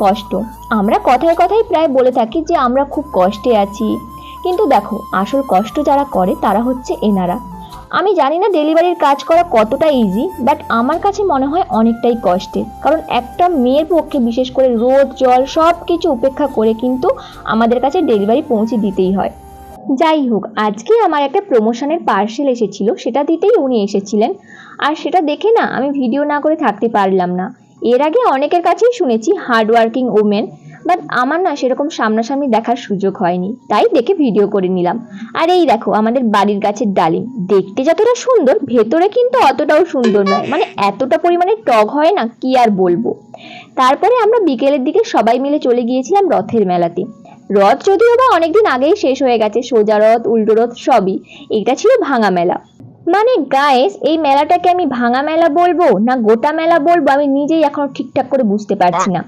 কষ্ট। আমরা কথায় কথায় প্রায় বলে থাকি যে আমরা খুব কষ্টে আছি, কিন্তু দেখো আসল কষ্ট যারা করে তারা হচ্ছে এনারা। আমি জানি না ডেলিভারির কাজ করা কতটা ইজি, বাট আমার কাছে মনে হয় অনেকটাই কষ্টের। কারণ একটা মেয়ের পক্ষে বিশেষ করে রোদ জল সব কিছু উপেক্ষা করে কিন্তু আমাদের কাছে ডেলিভারি পৌঁছে দিতেই হয়। যাই হোক, আজকে আমার একটা প্রমোশনের পার্সেল এসেছিল, সেটা দিতেই উনি এসেছিলেন। আর সেটা দেখে না আমি ভিডিও না করে থাকতে পারলাম না। এর আগে অনেকের কাছেই শুনেছি হার্ডওয়ার্কিং ওমেন, বাট আমার না সেরকম সামনাসামনি দেখার সুযোগ হয়নি, তাই দেখে ভিডিও করে নিলাম। আর এই দেখো আমাদের বাড়ির গাছের ডালিম, দেখতে যতটা সুন্দর ভেতরে কিন্তু অতটাও সুন্দর নয়, মানে এতটা পরিমাণে টক হয় না কি আর বলবো। তারপরে আমরা বিকেলের দিকে সবাই মিলে চলে গিয়েছিলাম রথের মেলাতে। রথ যদিও বা অনেকদিন আগেই শেষ হয়ে গেছে, সোজা রথ উল্টো রথ সবই। এটা ছিল ভাঙা মেলা। মানে গাইস, এই মেলাটাকে আমি ভাঙা মেলা বলবো না গোটা মেলা বলবো আমি নিজেই এখনো ঠিকঠাক করে বুঝতে পারছি না।